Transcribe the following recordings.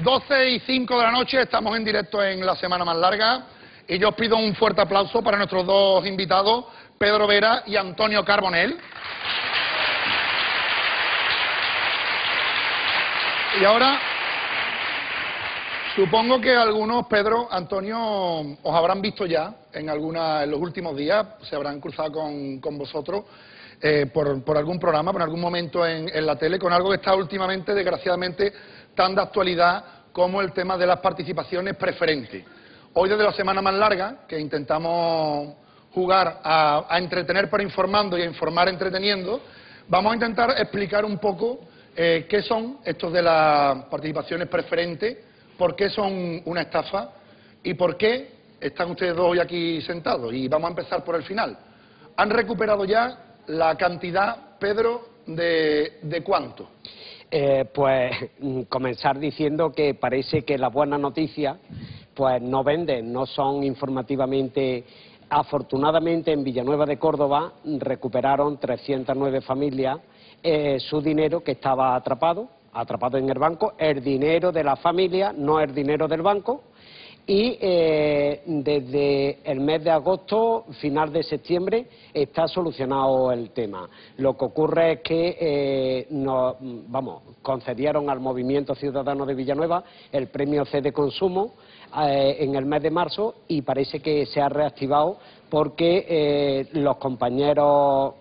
12:05 de la noche, estamos en directo en La Semana Más Larga y yo os pido un fuerte aplauso para nuestros dos invitados, Pedro Vera y Antonio Carbonell. Y ahora, supongo que algunos, Pedro, Antonio, os habrán visto ya en los últimos días, se habrán cruzado con vosotros por algún programa, por algún momento en la tele, con algo que está últimamente, desgraciadamente, tan de actualidad como el tema de las participaciones preferentes. Hoy, desde La Semana Más Larga, que intentamos jugar a entretener pero informando y a informar entreteniendo, vamos a intentar explicar un poco qué son estos de las participaciones preferentes, por qué son una estafa y por qué están ustedes dos hoy aquí sentados. Y vamos a empezar por el final. ¿Han recuperado ya la cantidad, Pedro, de cuánto? Pues comenzar diciendo que parece que las buenas noticias pues no venden, no son informativamente. Afortunadamente en Villanueva de Córdoba recuperaron 309 familias su dinero que estaba atrapado en el banco, el dinero de la familia, no el dinero del banco. Y desde el mes de agosto, final de septiembre, está solucionado el tema. Lo que ocurre es que concedieron al Movimiento Ciudadano de Villanueva el premio C de consumo en el mes de marzo y parece que se ha reactivado porque los compañeros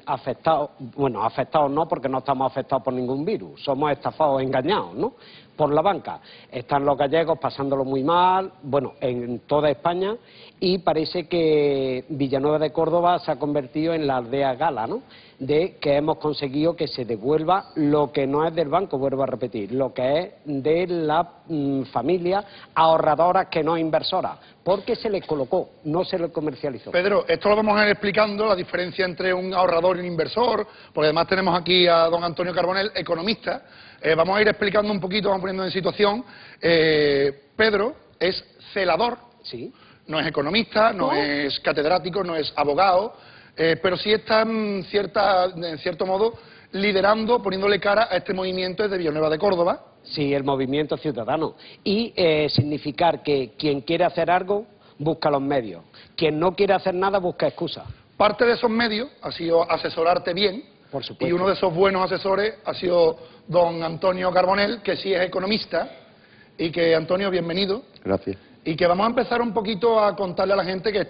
afectados, bueno, afectados no, porque no estamos afectados por ningún virus, somos estafados, engañados, ¿no?, por la banca. Están los gallegos pasándolo muy mal, bueno, en toda España, y parece que Villanueva de Córdoba se ha convertido en la aldea gala, ¿no?, de que hemos conseguido que se devuelva lo que no es del banco, vuelvo a repetir, lo que es de la familia ahorradoras que no inversoras, porque se les colocó, no se les comercializó. Pedro, esto lo vamos a ir explicando, la diferencia entre un ahorrador y un inversor, porque además tenemos aquí a don Antonio Carbonell, economista. Vamos a ir explicando un poquito, vamos poniendo en situación. Pedro es celador, sí, no es economista, no es catedrático, no es abogado, pero sí está en cierto modo liderando, poniéndole cara a este movimiento desde Villanueva de Córdoba. Sí, el Movimiento Ciudadano. Y significar que quien quiere hacer algo busca los medios, quien no quiere hacer nada busca excusas. Parte de esos medios ha sido asesorarte bien. Por supuesto. Y uno de esos buenos asesores ha sido don Antonio Carbonell, que sí es economista, y que, Antonio, bienvenido. Gracias. Y que vamos a empezar un poquito a contarle a la gente que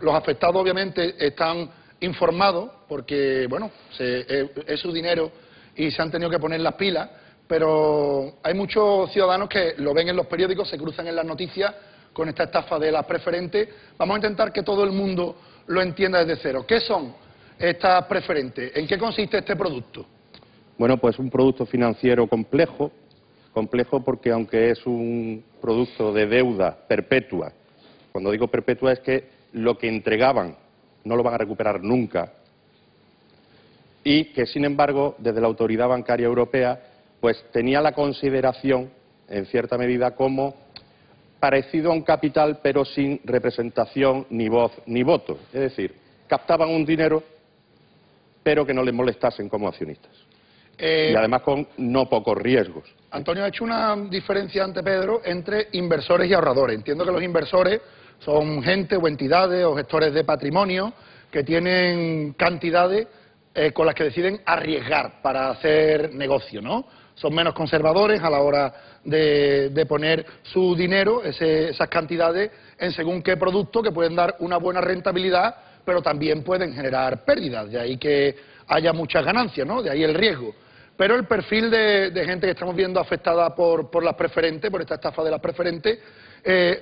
los afectados obviamente están informados, porque, bueno, es su dinero y se han tenido que poner las pilas, pero hay muchos ciudadanos que lo ven en los periódicos, se cruzan en las noticias con esta estafa de las preferentes. Vamos a intentar que todo el mundo lo entienda desde cero. ¿Qué son estas preferentes? ¿En qué consiste este producto? Bueno, pues un producto financiero complejo porque aunque es un producto de deuda perpetua, cuando digo perpetua es que lo que entregaban no lo van a recuperar nunca, y que sin embargo desde la Autoridad Bancaria Europea pues tenía la consideración en cierta medida como parecido a un capital pero sin representación ni voz ni voto, es decir, captaban un dinero pero que no les molestasen como accionistas. Y además con no pocos riesgos. Antonio ha hecho una diferencia ante Pedro entre inversores y ahorradores. Entiendo que los inversores son gente o entidades o gestores de patrimonio que tienen cantidades con las que deciden arriesgar para hacer negocio, ¿no? Son menos conservadores a la hora de poner su dinero, esas cantidades, en según qué producto, que pueden dar una buena rentabilidad, pero también pueden generar pérdidas. De ahí que haya muchas ganancias, ¿no? De ahí el riesgo. Pero el perfil de gente que estamos viendo afectada por las preferentes, por esta estafa de las preferentes,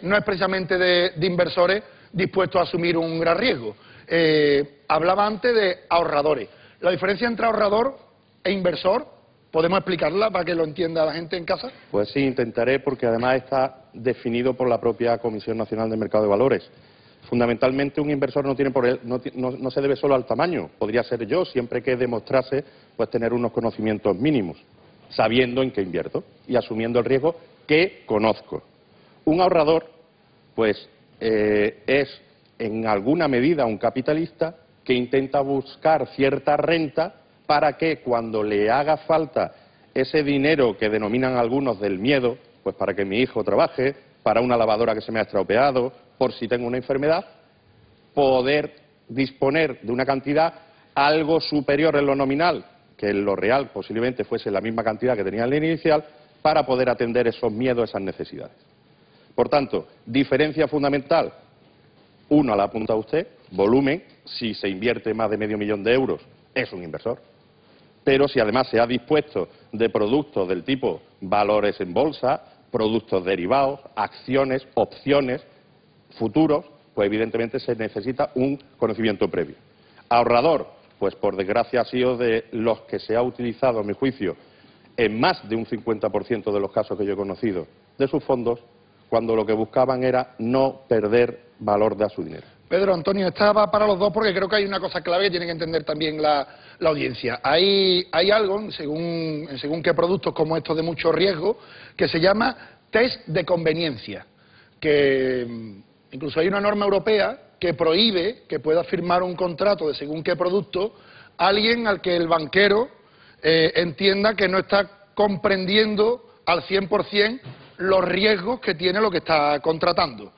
no es precisamente de inversores dispuestos a asumir un gran riesgo. Hablaba antes de ahorradores. La diferencia entre ahorrador e inversor, ¿podemos explicarla para que lo entienda la gente en casa? Pues sí, intentaré, porque además está definido por la propia Comisión Nacional de Mercado de Valores. Fundamentalmente un inversor no se debe solo al tamaño, podría ser yo, siempre que demostrase pues tener unos conocimientos mínimos, sabiendo en qué invierto y asumiendo el riesgo que conozco. Un ahorrador pues es en alguna medida un capitalista que intenta buscar cierta renta para que cuando le haga falta ese dinero que denominan algunos del miedo, Pues para que mi hijo trabaje, para una lavadora que se me ha estropeado, por si tengo una enfermedad, poder disponer de una cantidad algo superior en lo nominal, que en lo real posiblemente fuese la misma cantidad que tenía en la inicial, para poder atender esos miedos, esas necesidades. Por tanto, diferencia fundamental, uno la apunta usted, volumen, si se invierte más de medio millón de euros, es un inversor. Pero si además se ha dispuesto de productos del tipo valores en bolsa, productos derivados, acciones, opciones, futuros, pues evidentemente se necesita un conocimiento previo. Ahorrador, pues por desgracia ha sido de los que se ha utilizado, a mi juicio, en más de un 50% de los casos que yo he conocido de sus fondos, cuando lo que buscaban era no perder valor de su dinero. Pedro, Antonio, esta va para los dos porque creo que hay una cosa clave que tiene que entender también la audiencia. Hay algo, según qué productos como estos de mucho riesgo, que se llama test de conveniencia, que incluso hay una norma europea que prohíbe que pueda firmar un contrato de según qué producto alguien al que el banquero entienda que no está comprendiendo al 100% los riesgos que tiene lo que está contratando.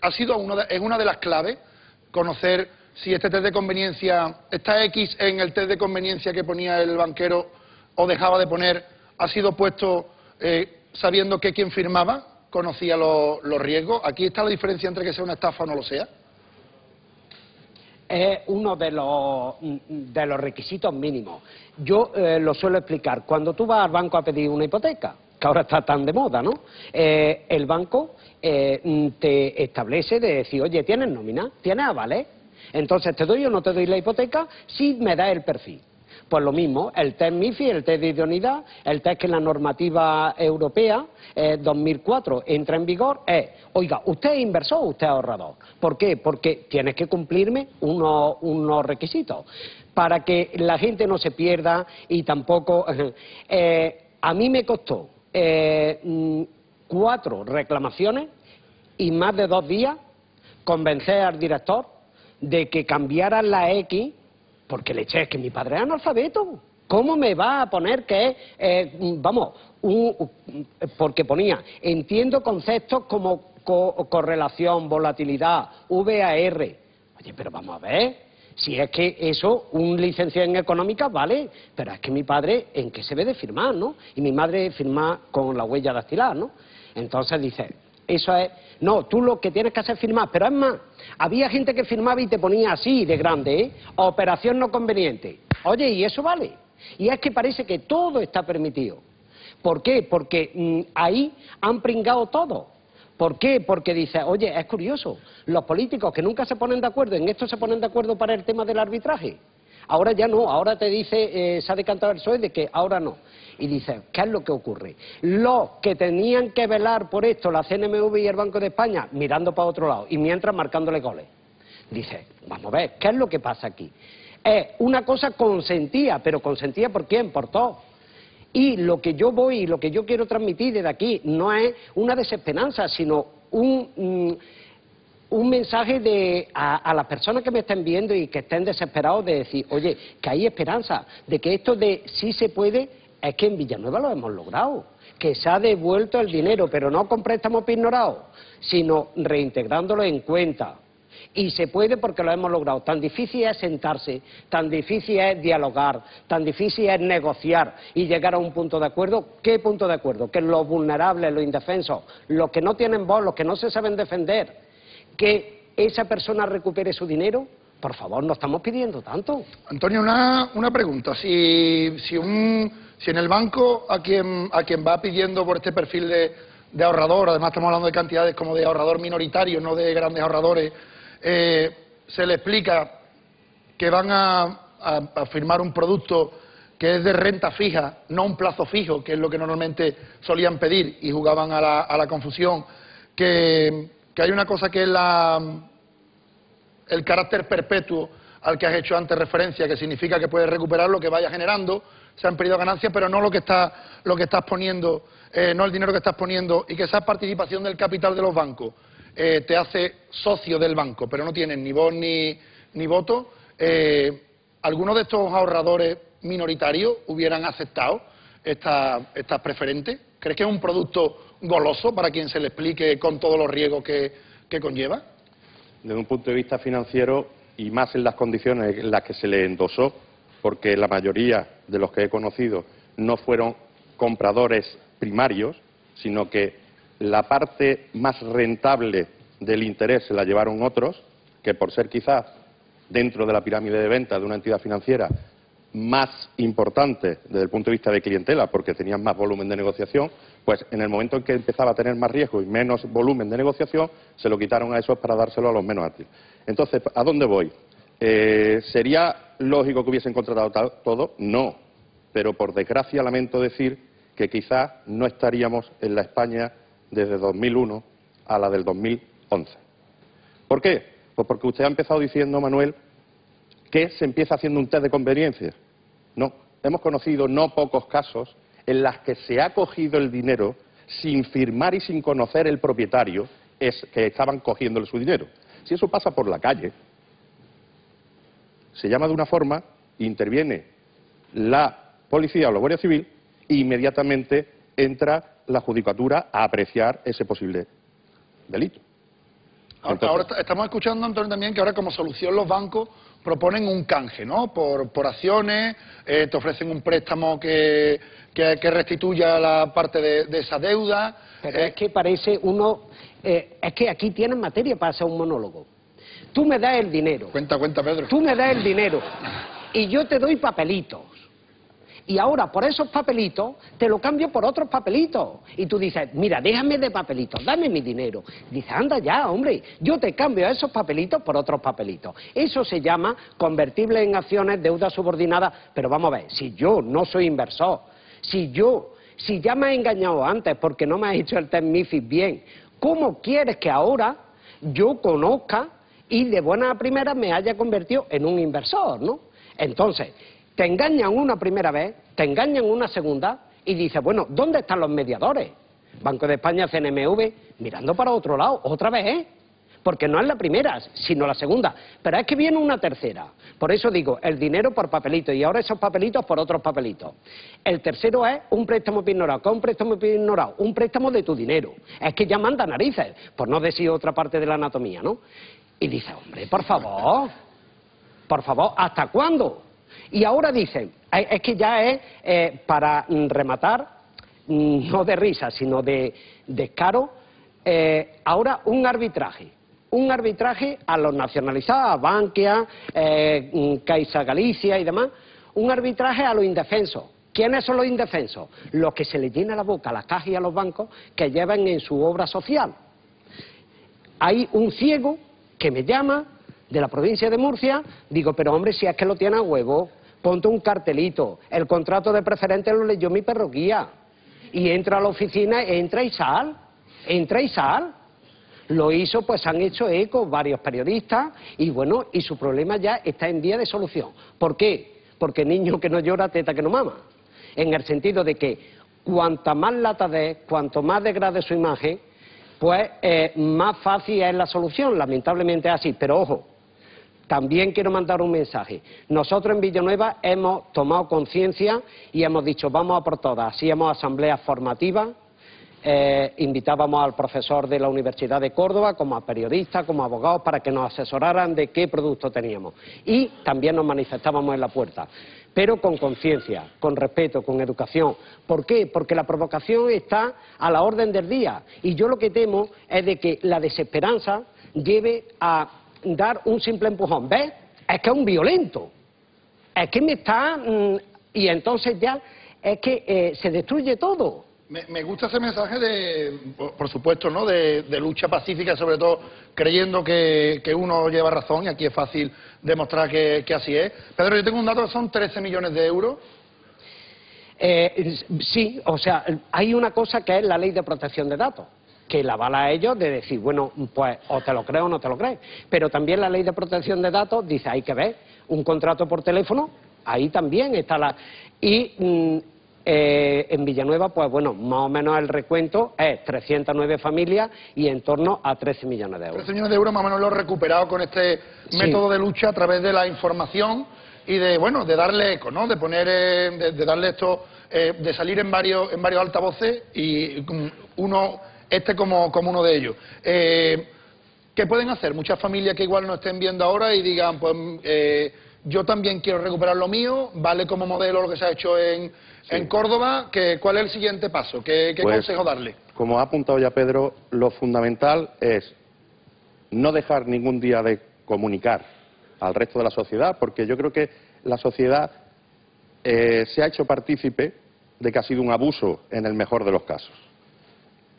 Ha sido es una de las claves conocer si este test de conveniencia, esta X en el test de conveniencia que ponía el banquero o dejaba de poner, ha sido puesto sabiendo que quien firmaba conocía los riesgos. Aquí está la diferencia entre que sea una estafa o no lo sea. Es uno de los requisitos mínimos. Yo lo suelo explicar. Cuando tú vas al banco a pedir una hipoteca, que ahora está tan de moda, ¿no? El banco te establece de decir, oye, ¿tienes nómina? ¿Tienes avales? Entonces, ¿te doy o no te doy la hipoteca si me da el perfil? Pues lo mismo, el test MIFI, el test de idoneidad, el test que en la normativa europea 2004 entra en vigor es, oiga, ¿usted es inversor o usted es ahorrador? ¿Por qué? Porque tienes que cumplirme unos requisitos para que la gente no se pierda y tampoco... a mí me costó 4 reclamaciones y más de 2 días convencer al director de que cambiaran la X. Porque le eché, es que mi padre es analfabeto. ¿Cómo me va a poner que es, porque ponía, entiendo conceptos como correlación, volatilidad, VAR. Oye, pero vamos a ver, si es que eso, un licenciado en económica, vale, pero es que mi padre, ¿en qué se ve de firmar, no? Y mi madre firma con la huella dactilar, ¿no? Entonces dice, eso es... No, tú lo que tienes que hacer es firmar, pero es más, había gente que firmaba y te ponía así de grande, ¿eh? Operación no conveniente. Oye, ¿y eso vale? Y es que parece que todo está permitido. ¿Por qué? Porque ahí han pringado todo. ¿Por qué? Porque dice, oye, es curioso, los políticos que nunca se ponen de acuerdo, en esto se ponen de acuerdo para el tema del arbitraje. Ahora ya no, ahora te dice, se ha decantado el PSOE de que ahora no. Y dice, ¿qué es lo que ocurre? Los que tenían que velar por esto, la CNMV y el Banco de España, mirando para otro lado, y mientras marcándole goles. Dice, vamos a ver, ¿qué es lo que pasa aquí? Es una cosa consentida, pero consentida ¿por quién? Por todos. Y lo que yo voy y lo que yo quiero transmitir desde aquí no es una desesperanza, sino un mensaje a las personas que me estén viendo y que estén desesperados de decir, oye, que hay esperanza, de que esto de sí se puede, es que en Villanueva lo hemos logrado, que se ha devuelto el dinero, pero no con préstamos pignorados, sino reintegrándolo en cuenta. Y se puede porque lo hemos logrado. Tan difícil es sentarse, tan difícil es dialogar, tan difícil es negociar y llegar a un punto de acuerdo. ¿Qué punto de acuerdo? Que los vulnerables, los indefensos, los que no tienen voz, los que no se saben defender, que esa persona recupere su dinero. Por favor, no estamos pidiendo tanto. Antonio, una pregunta. Si en el banco a quien va pidiendo por este perfil de ahorrador, además estamos hablando de cantidades como de ahorrador minoritario, no de grandes ahorradores, se le explica que van a firmar un producto que es de renta fija, no un plazo fijo, que es lo que normalmente solían pedir y jugaban a la confusión, que hay una cosa que es el carácter perpetuo al que has hecho antes referencia, que significa que puedes recuperar lo que vaya generando, se han perdido ganancias, pero no lo que estás poniendo, no el dinero que estás poniendo, y que esa participación del capital de los bancos te hace socio del banco, pero no tienes ni voz ni voto. ¿Algunos de estos ahorradores minoritarios hubieran aceptado estas preferentes? ¿Crees que es un producto goloso para quien se le explique con todos los riesgos que conlleva? Desde un punto de vista financiero, y más en las condiciones en las que se le endosó, porque la mayoría de los que he conocido no fueron compradores primarios, sino que la parte más rentable del interés se la llevaron otros, que por ser quizás dentro de la pirámide de ventas de una entidad financiera más importante desde el punto de vista de clientela, porque tenían más volumen de negociación, pues en el momento en que empezaba a tener más riesgo y menos volumen de negociación, se lo quitaron a esos para dárselo a los menos ágiles. Entonces, ¿a dónde voy? ¿Sería lógico que hubiesen contratado todo? No, pero por desgracia lamento decir que quizás no estaríamos en la España desde 2001 a la del 2011. ¿Por qué? Pues porque usted ha empezado diciendo, Manuel, que se empieza haciendo un test de conveniencia. No, hemos conocido no pocos casos en los que se ha cogido el dinero sin firmar y sin conocer el propietario que estaban cogiéndole su dinero. Si eso pasa por la calle, se llama de una forma, interviene la policía o la Guardia Civil e inmediatamente entra la judicatura a apreciar ese posible delito. Ahora estamos escuchando, Antonio, también que ahora como solución los bancos proponen un canje, ¿no? Por acciones, te ofrecen un préstamo que restituya la parte de esa deuda. Pero es que parece es que aquí tienen materia para hacer un monólogo. Tú me das el dinero. Cuenta, Pedro. Tú me das el dinero y yo te doy papelitos. Y ahora, por esos papelitos, te lo cambio por otros papelitos. Y tú dices, mira, déjame de papelitos, dame mi dinero. Dice, anda ya, hombre, yo te cambio esos papelitos por otros papelitos. Eso se llama convertible en acciones, deuda subordinada. Pero vamos a ver, si yo no soy inversor, si ya me has engañado antes porque no me has hecho el test MiFID bien, ¿cómo quieres que ahora yo conozca y de buena primera me haya convertido en un inversor, ¿no? Entonces, te engañan una primera vez, te engañan una segunda y dices, bueno, ¿dónde están los mediadores? Banco de España, CNMV, mirando para otro lado, otra vez, ¿eh? Porque no es la primera, sino la segunda. Pero es que viene una tercera. Por eso digo, el dinero por papelitos y ahora esos papelitos por otros papelitos. El tercero es un préstamo pignorado. ¿Qué es un préstamo pignorado? Un préstamo de tu dinero. Es que ya manda narices, por no decir otra parte de la anatomía, ¿no? Y dice, hombre, por favor, ¿hasta cuándo? Y ahora dicen, es que ya es, para rematar, no de risa, sino de descaro, ahora un arbitraje a los nacionalizados, a Bankia, Caixa Galicia y demás, un arbitraje a los indefensos. ¿Quiénes son los indefensos? Los que se les llena la boca a las cajas y a los bancos que llevan en su obra social. Hay un ciego que me llama de la provincia de Murcia, digo, pero hombre, si es que lo tiene a huevo, ponte un cartelito, el contrato de preferente lo leyó mi perroquía, y entra a la oficina, entra y sal. Lo hizo, pues han hecho eco varios periodistas, y bueno, y su problema ya está en vía de solución. ¿Por qué? Porque niño que no llora, teta que no mama. En el sentido de que cuanta más lata dé, cuanto más degrade su imagen, pues más fácil es la solución, lamentablemente es así, pero ojo, también quiero mandar un mensaje. Nosotros en Villanueva hemos tomado conciencia y hemos dicho vamos a por todas. Hacíamos asambleas formativas, invitábamos al profesor de la Universidad de Córdoba, como a periodistas, como a abogados, para que nos asesoraran de qué producto teníamos. Y también nos manifestábamos en la puerta, pero con conciencia, con respeto, con educación. ¿Por qué? Porque la provocación está a la orden del día. Y yo lo que temo es de que la desesperanza lleve a dar un simple empujón. ¿Ves? Es que es un violento. Es que me está... y entonces ya es que se destruye todo. Me gusta ese mensaje por supuesto, ¿no? De lucha pacífica, sobre todo creyendo que uno lleva razón, y aquí es fácil demostrar que así es. Pedro, yo tengo un dato que son 13 millones de euros. Sí, o sea, hay una cosa que es la ley de protección de datos, que la avala a ellos de decir, bueno, pues o te lo creo o no te lo crees. Pero también la ley de protección de datos dice, hay que ver, un contrato por teléfono, ahí también está la... Y en Villanueva, pues bueno, más o menos el recuento es 309 familias y en torno a 13 millones de euros. 13 millones de euros más o menos lo he recuperado con este método de lucha a través de la información y de, bueno, de darle eco, ¿no? De poner, de darle esto de salir en varios altavoces y uno como uno de ellos. ¿Qué pueden hacer muchas familias que igual nos estén viendo ahora y digan, pues yo también quiero recuperar lo mío, vale como modelo lo que se ha hecho en Córdoba? ¿Cuál es el siguiente paso? ¿Qué consejo darle? Como ha apuntado ya Pedro, lo fundamental es no dejar ningún día de comunicar al resto de la sociedad, porque yo creo que la sociedad se ha hecho partícipe de que ha sido un abuso en el mejor de los casos.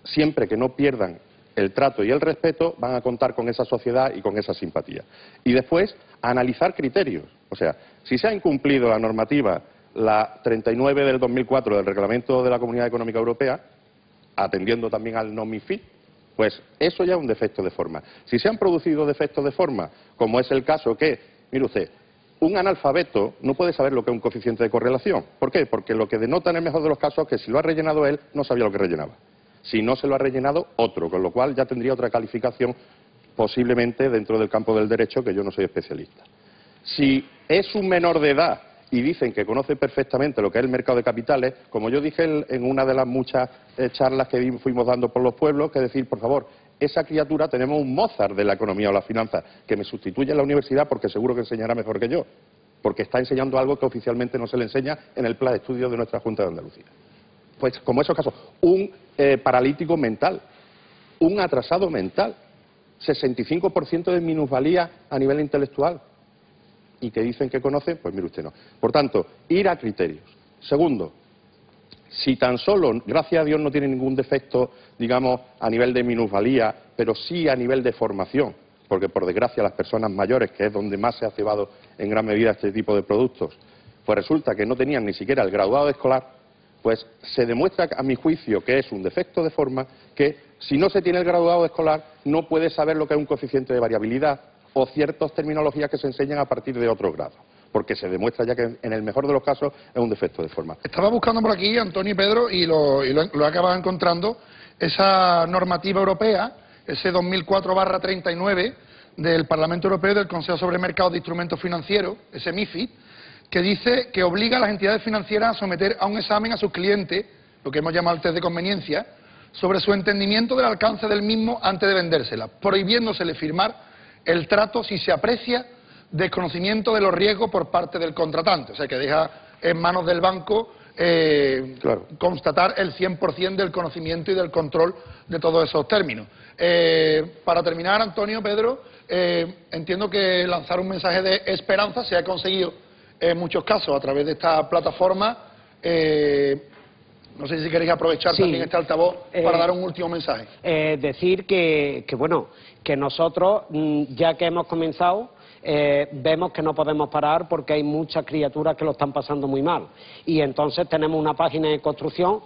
Siempre que no pierdan el trato y el respeto, van a contar con esa sociedad y con esa simpatía. Y después, analizar criterios. O sea, si se ha incumplido la normativa, la 39 del 2004 del Reglamento de la Comunidad Económica Europea, atendiendo también al no MiFID, pues eso ya es un defecto de forma. Si se han producido defectos de forma, como es el caso que, mire usted, un analfabeto no puede saber lo que es un coeficiente de correlación. ¿Por qué? Porque lo que denota en el mejor de los casos es que si lo ha rellenado él, no sabía lo que rellenaba. Si no se lo ha rellenado otro, con lo cual ya tendría otra calificación posiblemente dentro del campo del derecho, que yo no soy especialista. Si es un menor de edad y dicen que conoce perfectamente lo que es el mercado de capitales, como yo dije en una de las muchas charlas que fuimos dando por los pueblos, que decir, por favor, esa criatura, tenemos un Mozart de la economía o la finanza, que me sustituye en la universidad porque seguro que enseñará mejor que yo, porque está enseñando algo que oficialmente no se le enseña en el plan de estudios de nuestra Junta de Andalucía. Pues como esos casos, un paralítico mental, un atrasado mental, 65% de minusvalía a nivel intelectual, y que dicen que conocen, pues mire usted no. Por tanto, ir a criterios. Segundo, si tan solo, gracias a Dios, no tiene ningún defecto, digamos, a nivel de minusvalía, pero sí a nivel de formación, porque por desgracia las personas mayores, que es donde más se ha cebado en gran medida este tipo de productos, pues resulta que no tenían ni siquiera el graduado escolar, pues se demuestra, a mi juicio, que es un defecto de forma, que si no se tiene el graduado escolar no puede saber lo que es un coeficiente de variabilidad o ciertas terminologías que se enseñan a partir de otro grado, porque se demuestra ya que en el mejor de los casos es un defecto de forma. Estaba buscando por aquí, Antonio y Pedro, y lo he acabado encontrando, esa normativa europea, ese 2004/39 del Parlamento Europeo y del Consejo sobre Mercados de Instrumentos Financieros, ese MiFID, que dice que obliga a las entidades financieras a someter a un examen a sus clientes, lo que hemos llamado el test de conveniencia, sobre su entendimiento del alcance del mismo antes de vendérsela, prohibiéndosele firmar el trato si se aprecia desconocimiento de los riesgos por parte del contratante. O sea, que deja en manos del banco constatar el 100% del conocimiento y del control de todos esos términos. Para terminar, Antonio, Pedro, entiendo que lanzar un mensaje de esperanza se ha conseguido en muchos casos a través de esta plataforma. No sé si queréis aprovechar también este altavoz para dar un último mensaje. Decir que nosotros, ya que hemos comenzado, vemos que no podemos parar porque hay muchas criaturas que lo están pasando muy mal. Y entonces tenemos una página de construcción,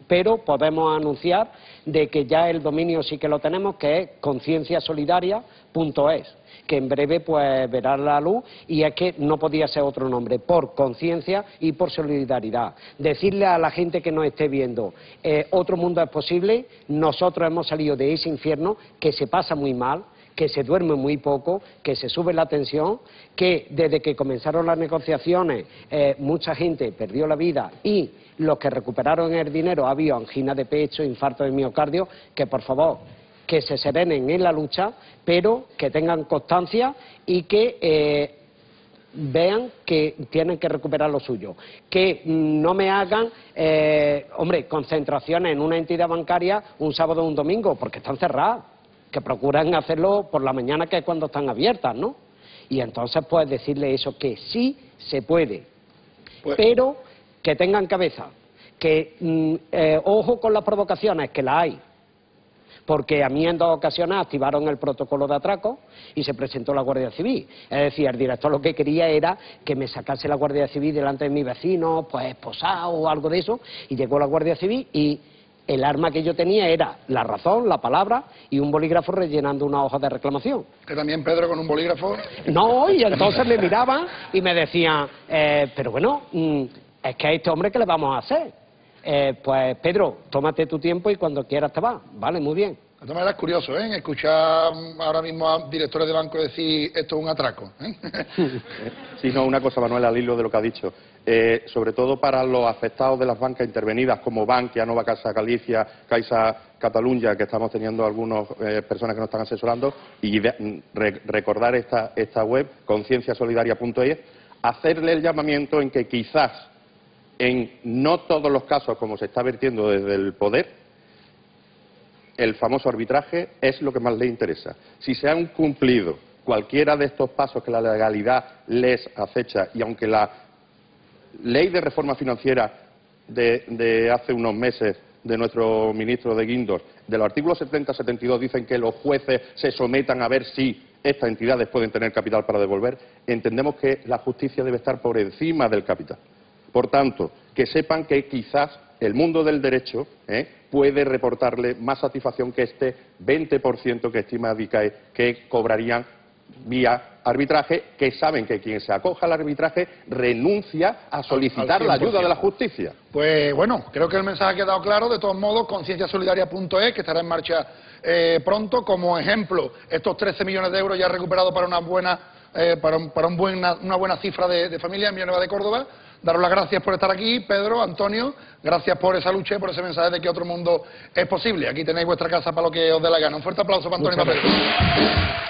pero podemos anunciar de que ya el dominio sí que lo tenemos, que es concienciasolidaria.es, que en breve pues verá la luz, y es que no podía ser otro nombre, por conciencia y por solidaridad. Decirle a la gente que nos esté viendo, otro mundo es posible, nosotros hemos salido de ese infierno que se pasa muy mal, que se duerme muy poco, que se sube la tensión, que desde que comenzaron las negociaciones mucha gente perdió la vida y los que recuperaron el dinero ha habido angina de pecho, infarto de miocardio, que por favor que se serenen en la lucha, pero que tengan constancia y que vean que tienen que recuperar lo suyo. Que no me hagan, concentraciones en una entidad bancaria un sábado o un domingo, porque están cerradas, que procuran hacerlo por la mañana, que es cuando están abiertas, ¿no? Y entonces, pues, decirle eso, que sí se puede, pero que tengan cabeza, que ojo con las provocaciones, que las hay. Porque a mí en 2 ocasiones activaron el protocolo de atraco y se presentó la Guardia Civil. Es decir, el director lo que quería era que me sacase la Guardia Civil delante de mi vecino, pues esposado o algo de eso, y llegó la Guardia Civil y el arma que yo tenía era la razón, la palabra y un bolígrafo rellenando una hoja de reclamación. Que también Pedro con un bolígrafo. No, y entonces me miraban y me decían, pero bueno, es que a este hombre, ¿qué le vamos a hacer? Pues Pedro, tómate tu tiempo y cuando quieras te vas. Vale, muy bien. De todas maneras, es curioso, ¿eh? Escuchar ahora mismo a directores de banco decir esto es un atraco. Sí, no, una cosa, Manuel, al hilo de lo que ha dicho. Sobre todo para los afectados de las bancas intervenidas, como Bankia, Nova Casa Galicia, Caixa Catalunya, que estamos teniendo algunas personas que nos están asesorando, y recordar esta web, concienciasolidaria.es, hacerle el llamamiento en que quizás, en no todos los casos, como se está vertiendo desde el poder, el famoso arbitraje es lo que más le interesa. Si se han cumplido cualquiera de estos pasos que la legalidad les acecha, y aunque la ley de reforma financiera de hace unos meses de nuestro ministro de Guindos, de los artículos 70-72 dicen que los jueces se sometan a ver si estas entidades pueden tener capital para devolver, entendemos que la justicia debe estar por encima del capital. Por tanto, que sepan que quizás el mundo del derecho puede reportarle más satisfacción que este 20% que estima DICAE que cobrarían vía arbitraje, que saben que quien se acoja al arbitraje renuncia a solicitar la ayuda de la justicia. Pues bueno, creo que el mensaje ha quedado claro. De todos modos, concienciasolidaria.es, que estará en marcha pronto. Como ejemplo, estos 13 millones de euros ya recuperados para una buena cifra de familias en Villanueva de Córdoba. Daros las gracias por estar aquí, Pedro, Antonio, gracias por esa lucha y por ese mensaje de que otro mundo es posible. Aquí tenéis vuestra casa para lo que os dé la gana. Un fuerte aplauso para Antonio y para Pedro.